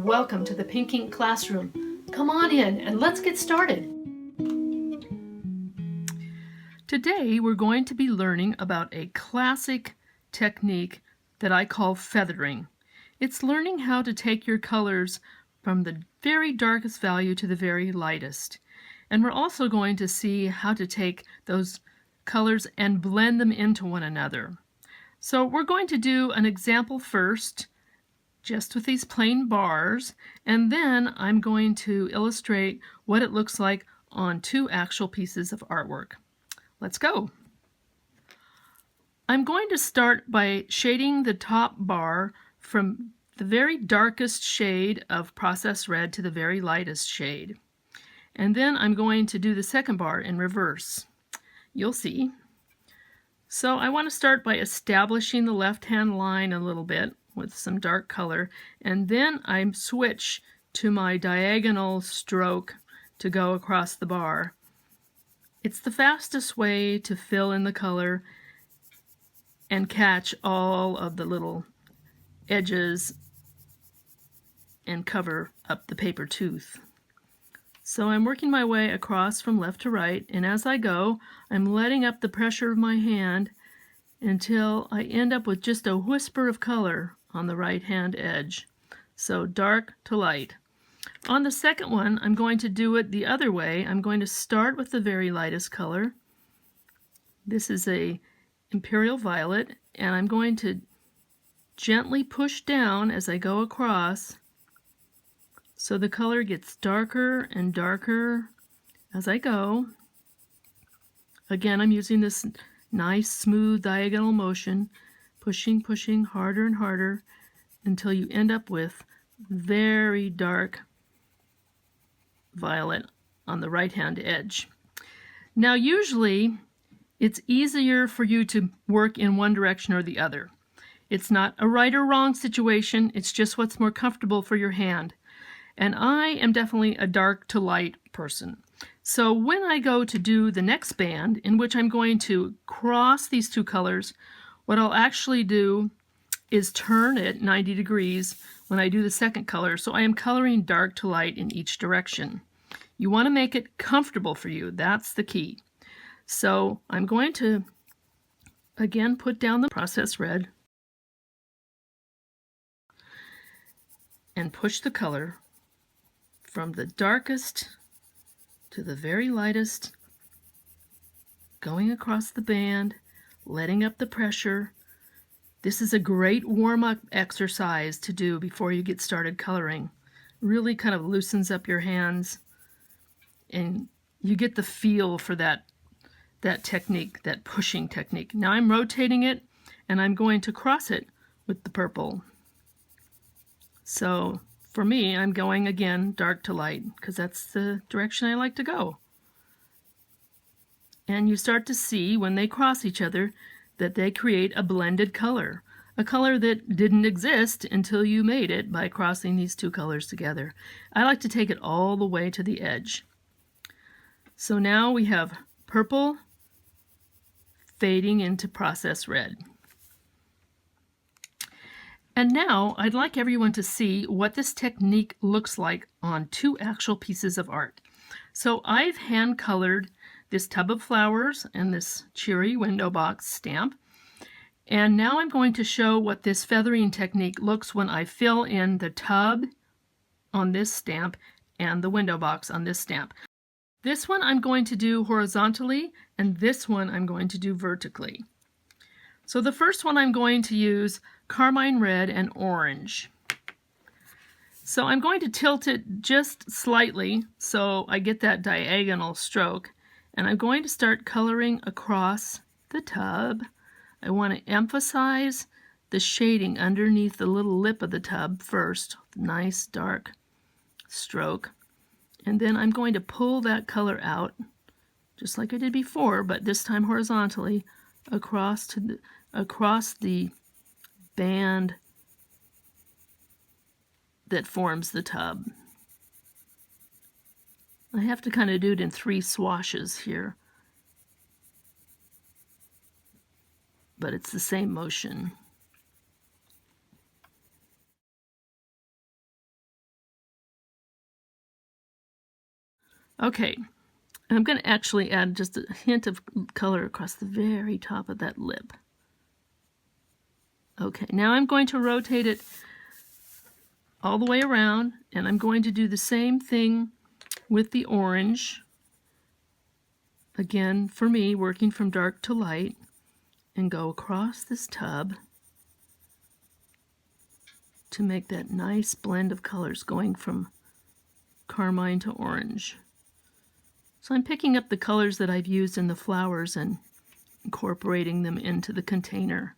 and welcome to the Pink Ink Classroom. Come on in and let's get started. Today we're going to be learning about a classic technique that I call feathering. It's learning how to take your colors from the very darkest value to the very lightest. And we're also going to see how to take those colors and blend them into one another. So we're going to do an example first, just with these plain bars, and then I'm going to illustrate what it looks like on two actual pieces of artwork. Let's go. I'm going to start by shading the top bar from the very darkest shade of processed red to the very lightest shade. And then I'm going to do the second bar in reverse. You'll see. So I want to start by establishing the left-hand line a little bit with some dark color, and then I switch to my diagonal stroke to go across the bar. It's the fastest way to fill in the color and catch all of the little edges and cover up the paper tooth. So I'm working my way across from left to right, and as I go, I'm letting up the pressure of my hand until I end up with just a whisper of color on the right hand edge. So dark to light. On the second one, I'm going to do it the other way. I'm going to start with the very lightest color. This is a Imperial Violet, and I'm going to gently push down as I go across so the color gets darker and darker as I go. Again, I'm using this nice smooth diagonal motion, pushing harder and harder until you end up with very dark violet on the right hand edge. Now usually it's easier for you to work in one direction or the other. It's not a right or wrong situation, it's just what's more comfortable for your hand. And I am definitely a dark to light person. So when I go to do the next band, in which I'm going to cross these two colors, what I'll actually do is turn it 90 degrees when I do the second color. So I am coloring dark to light in each direction. You want to make it comfortable for you. That's the key. So I'm going to again put down the processed red and push the color from the darkest to the very lightest, going across the band, letting up the pressure. This is a great warm-up exercise to do before you get started coloring. Really kind of loosens up your hands, and you get the feel for that technique, that pushing technique. Now I'm rotating it, and I'm going to cross it with the purple. So for me, I'm going again dark to light because that's the direction I like to go. And you start to see when they cross each other that they create a blended color, a color that didn't exist until you made it by crossing these two colors together. I like to take it all the way to the edge. So now we have purple fading into processed red. And now I'd like everyone to see what this technique looks like on two actual pieces of art. So I've hand colored this tub of flowers and this cheery window box stamp. And now I'm going to show what this feathering technique looks when I fill in the tub on this stamp and the window box on this stamp. This one I'm going to do horizontally, and this one I'm going to do vertically. So the first one I'm going to use carmine red and orange. So I'm going to tilt it just slightly so I get that diagonal stroke, and I'm going to start coloring across the tub. I want to emphasize the shading underneath the little lip of the tub first, nice dark stroke, and then I'm going to pull that color out just like I did before, but this time horizontally across the band that forms the tub. I have to kind of do it in 3 swashes here, but it's the same motion. Okay, and I'm going to actually add just a hint of color across the very top of that lip. Okay, now I'm going to rotate it all the way around, and I'm going to do the same thing with the orange. Again, for me, working from dark to light, and go across this tub to make that nice blend of colors going from carmine to orange. So I'm picking up the colors that I've used in the flowers and incorporating them into the container.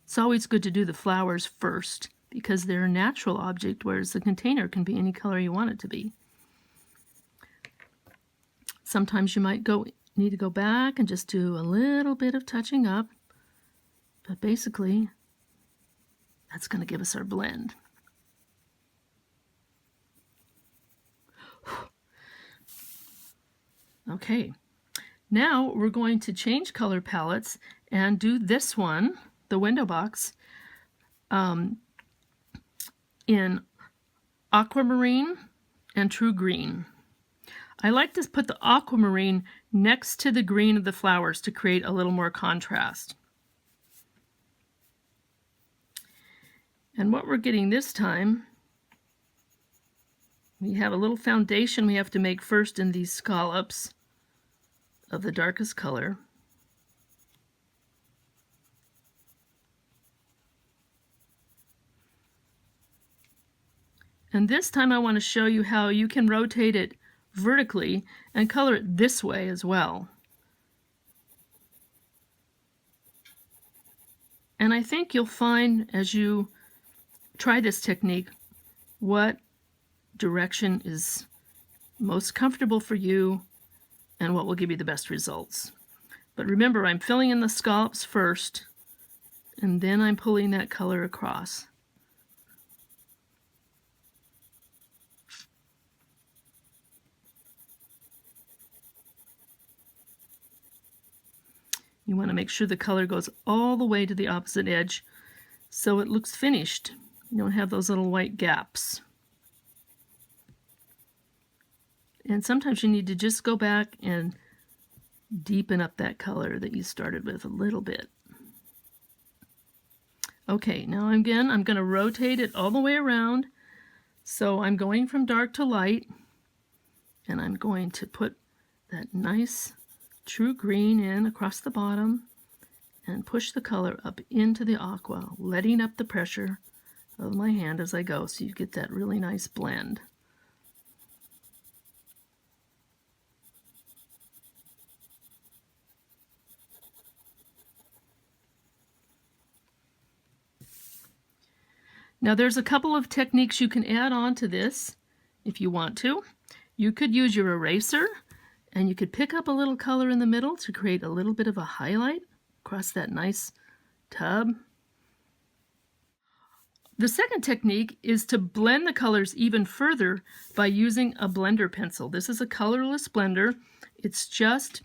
It's always good to do the flowers first because they're a natural object, whereas the container can be any color you want it to be. Sometimes you might need to go back and just do a little bit of touching up, but basically that's going to give us our blend. Okay, now we're going to change color palettes and do this one, the window box, in aquamarine and true green. I like to put the aquamarine next to the green of the flowers to create a little more contrast. And what we're getting this time, we have a little foundation we have to make first in these scallops of the darkest color. And this time I want to show you how you can rotate it vertically and color it this way as well. And I think you'll find as you try this technique what direction is most comfortable for you and what will give you the best results. But remember, I'm filling in the scallops first, and then I'm pulling that color across. You want to make sure the color goes all the way to the opposite edge so it looks finished. You don't have those little white gaps. And sometimes you need to just go back and deepen up that color that you started with a little bit. Okay, now again, I'm going to rotate it all the way around. So I'm going from dark to light, and I'm going to put that nice true green in across the bottom and push the color up into the aqua, letting up the pressure of my hand as I go so you get that really nice blend. Now there's a couple of techniques you can add on to this if you want to. You could use your eraser and you could pick up a little color in the middle to create a little bit of a highlight across that nice tub. The second technique is to blend the colors even further by using a blender pencil. This is a colorless blender. It's just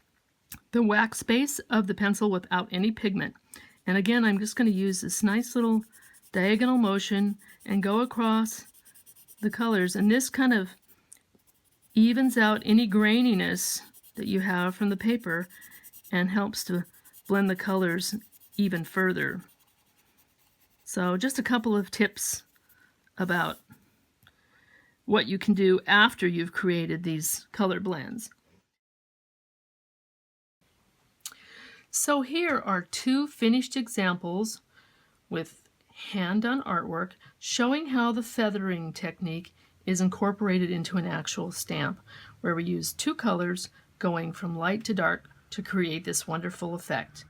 the wax base of the pencil without any pigment. And again, I'm just going to use this nice little diagonal motion and go across the colors, and this kind of evens out any graininess that you have from the paper and helps to blend the colors even further. So just a couple of tips about what you can do after you've created these color blends. So here are two finished examples with hand-done artwork showing how the feathering technique is incorporated into an actual stamp, where we use two colors going from light to dark to create this wonderful effect.